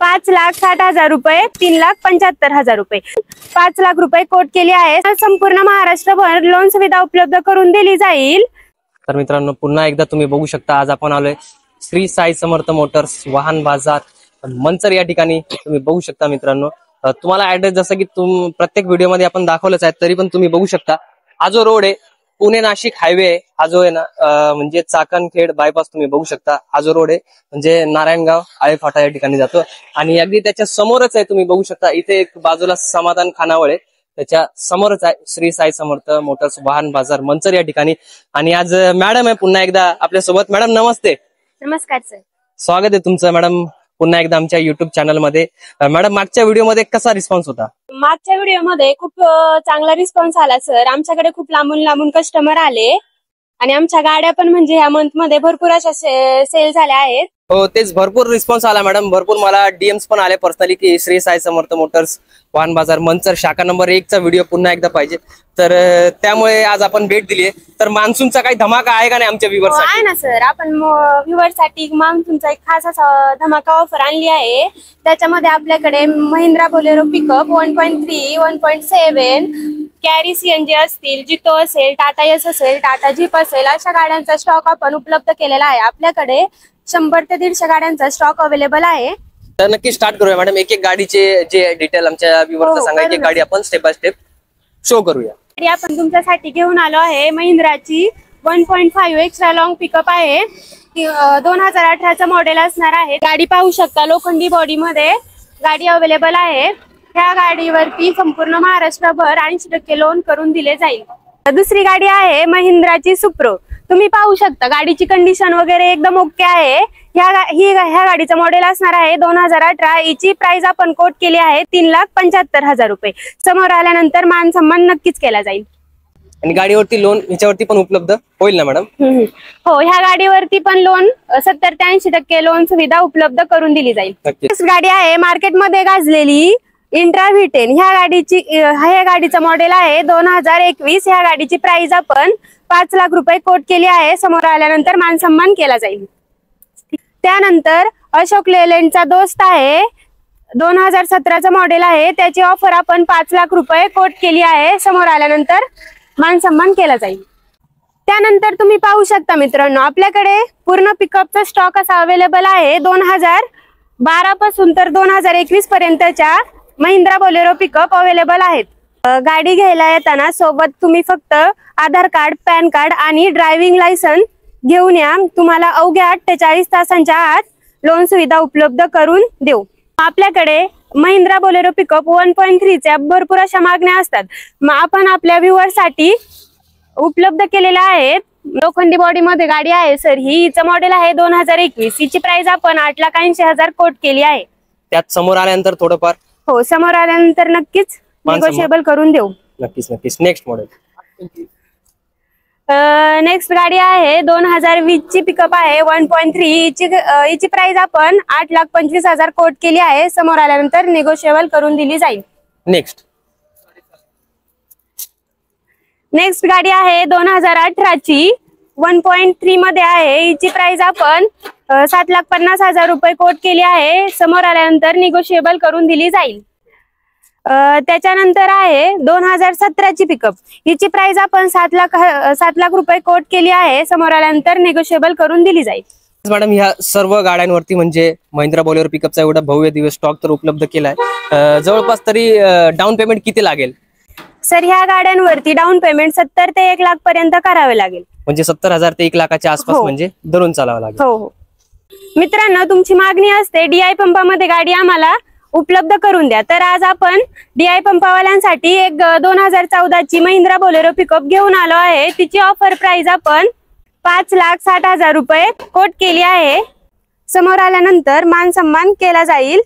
5,60,000 रुपये, 3,75,000 रुपये, 5 लाख रुपये कोट केली आहे। संपूर्ण महाराष्ट्रभर लोन सुविधा उपलब्ध करून दिली जाईल। तर मित्रांनो पुन्हा एकदा तुम्ही बघू शकता, आज आपण आलोय श्री साई समर्थ मोटर्स वाहन बाजार मंचर या ठिकाणी। तुम्ही बघू शकता मित्रांनो, तुम्हाला ऍड्रेस जसं की प्रत्येक व्हिडिओमध्ये आपण दाखवलंच आहे, तरी पण तुम्ही बघू शकता हा जो रोड आहे पुणे नाशिक हायवे आहे, हा जो आहे ना म्हणजे चाकणखेड बायपास तुम्ही बघू शकता, हा जो रोड आहे म्हणजे नारायणगाव आळेफाटा या ठिकाणी जातो आणि अगदी त्याच्या समोरच आहे, तुम्ही बघू शकता इथे एक बाजूला समाधान खानावळ आहे, त्याच्या समोरच आहे श्री साई समर्थ मोटर्स वाहन बाजार मंचर या ठिकाणी। आणि आज मॅडम आहे पुन्हा एकदा आपल्या सोबत। मॅडम नमस्ते। नमस्कार सर, स्वागत आहे तुमचं मॅडम पुन्हा एकदा आमच्या युट्यूब चॅनल मध्ये। मॅडम मागच्या व्हिडिओमध्ये कसा रिस्पॉन्स होता? मागच्या व्हिडिओमध्ये खूप चांगला रिस्पॉन्स आला सर। आमच्याकडे खूप लांबून कस्टमर आले आणि आमच्या गाड्या पण म्हणजे ह्या मंथ मध्ये भरपूर अशा सेल झाल्या आहेत। हो तेच, भरपूर रिस्पॉन्स आला मॅडम, भरपूर मला डीएम्स पण आले पर्सनली की श्री साई समर्थ मोटर्स वाहन बाजार मंचर शाखा नंबर 1 चा व्हिडिओ पुन्हा एकदा पाहिजे, तर त्यामुळे आज आपण भेट दिली आहे। तर मान्सूनचा काही धमाका आहे का नाही आमच्या व्ह्यूअर्स साठी? आहे ना सर, आपण व्ह्यूअर्स साठी मान्सूनचा एक खास असा धमाका ऑफर आणली आहे। त्याच्यामध्ये आपल्याकडे Mahindra Bolero pickup 1.3, 1.7, carry CNG असतील, जितो असेल, टाटा एस असेल, टाटा जीप असेल, अशा गाड्यांचा स्टॉक आपण उपलब्ध केलेला आहे। आपल्याकडे 100 ते 150 गाड्यांचा स्टॉक अवेलेबल आहे। तर नक्की स्टार्ट करूया मॅडम, एक एक गाडीचे जे डिटेल आमच्या व्ह्यूअर्सला सांगायची गाडी आपण स्टेप बाय स्टेप शो करूया। आपण तुमच्यासाठी घेऊन आलो आहे महिंद्राची 1.5 एक्स्ट्रा लॉंग पिकअप आहे, 2018चा मॉडेल असणार आहे। गाडी पाहू शकता, लोखंडी बॉडी मध्ये गाडी अवेलेबल आहे। ह्या गाडीवरती संपूर्ण महाराष्ट्रभर 80% लोन करून दिले जाईल। दुसरी गाडी आहे महिंद्राची सुप्रो। तुम्ही पाहू शकता गाडीची कंडिशन वगैरे एकदम ओके आहे। ह्या गाडीचं मॉडेल असणार आहे 2018। हिची प्राइस आपण कोट केली आहे 3,75,000 रुपये। समोर आल्यानंतर मान सन्मान नक्कीच केला जाईल। आणि गाडीवरती लोन ह्याच्यावरती पण उपलब्ध होईल ना मॅडम? हो, ह्या गाडीवरती पण लोन 70 ते 80% लोन सुविधा उपलब्ध करून दिली जाईल। गाडी आहे मार्केटमध्ये गाजलेली इंट्रा व्ही10। ह्या गाडीचा मॉडेल आहे 2021। ह्या गाडीची प्राइस आपण 5 लाख रुपये कोट केली आहे। समोर आल्यानंतर मान सन्मान केला जाईल। त्यानंतर अशोक लेलँडचा दोस्त आहे, 2017चा मॉडेल आहे, त्याची ऑफर आपण 5 लाख रुपये कोट केली आहे। समोर आल्यानंतर मान सन्मान केला जाईल। त्यानंतर तुम्ही पाहू शकता मित्रांनो, आपल्याकडे पूर्ण पिकअपचा स्टॉक असा अवेलेबल आहे। 2012 पासून तर 2021 पर्यंतच्या महिंद्रा बोलेरो पिकअप अवेलेबल आहेत। गाडी घ्यायला येताना सोबत तुम्ही फक्त आधार कार्ड, पॅन कार्ड आणि ड्रायव्हिंग लायसन्स घेऊन या। तुम्हाला अवघ्या 48 तासांच्या आत लोन सुविधा उपलब्ध करून देऊ। आपल्याकडे महिंद्रा बोलेरो पिकअप 1.3 च्या भरपूर अशा मागण्या असतात, आपण आपल्या व्ह्यूअर्स साठी उपलब्ध केलेल्या आहेत। लोखंडी बॉडी मध्ये गाडी आहे सर, हिचं मॉडेल आहे 2021। हिची प्राइस आपण 8,80,000 कोट केली आहे। त्यात समोर आल्यानंतर थोडंफार हो, समोर आल्यानंतर नक्कीच निगोशिएबल करून देऊ। नक्कीच। नेक्स्ट मॉडेल, नेक्स्ट गाडी आहे 2020 ची पिकअप आहे 1.3। हिची प्राइस आपण 8,25,000 कोट केली आहे। समोर आल्यानंतर निगोशिएबल करून दिली जाईल। नेक्स्ट गाडी आहे 2018 ची 1.3 मध्ये आहे। हिची प्राइस आपण 7,50,000 रुपये कोट केली आहे। समोर आल्यानंतर निगोशिएबल करून दिली जाईल। त्याच्यानंतर आहे 2017 ची पिकअप। हिची प्राइस आपण 7 लाख रुपये कोट केली आहे। समोर आल्यानंतर निगोशिएबल करून दिली जाईल। मॅडम ह्या सर्व गाड्यांवरती म्हणजे महिंद्रा बोलेरो पिकअपचा एवढा भव्य दिवस स्टॉक तर उपलब्ध केलाय, जवळपास तरी डाऊन पेमेंट किती लागेल? सर, ह्या गाड्यांवरती डाऊन पेमेंट 70 ते 1 लाख पर्यंत करावे लागेल। म्हणजे 70,000 ते 1 लाखाच्या आसपास म्हणजे धरून चालावं लागेल। हो। मित्रांनो, तुमची मागणी असते डीआय पंपामध्ये गाडी आम्हाला उपलब्ध करून द्या, तर आज आपण डीआय पंपावाल्यांसाठी एक 2014 ची महिंद्रा बोलेरो पिकअप घेऊन आलो आहे। तिची ऑफर प्राइस आपण 5,60,000 रुपये कोट केली आहे। समोर आल्यानंतर मान सन्मान केला जाईल।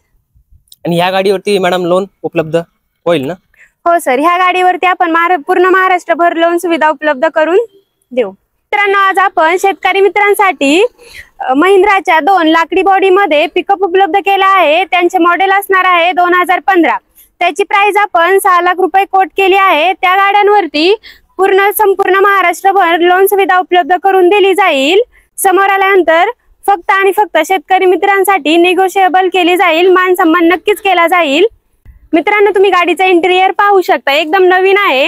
आणि ह्या गाडीवरती मॅडम लोन उपलब्ध होईल ना? हो सर, ह्या गाडीवरती आपण पूर्ण महाराष्ट्रभर लोन सुविधा उपलब्ध करून देऊ। मित्रांनो, आज आपण शेतकरी मित्रांसाठी महिंद्राच्या 2 लाकडी बॉडी मध्ये पिकअप उपलब्ध केला आहे। त्यांचे मॉडेल असणार आहे 2015। त्याची प्राइस आपण 6 लाख रुपये कोट केली आहे। त्या गाड्यांवरती संपूर्ण महाराष्ट्रभर लोन सुविधा उपलब्ध करून दिली जाईल। समोर आल्यानंतर फक्त आणि फक्त शेतकरी मित्रांसाठी निगोशिएबल केली जाईल, मान सन्मान नक्कीच केला जाईल। मित्रांनो, तुम्ही गाडीचा इंटेरियर पाहू शकता, एकदम नवीन आहे।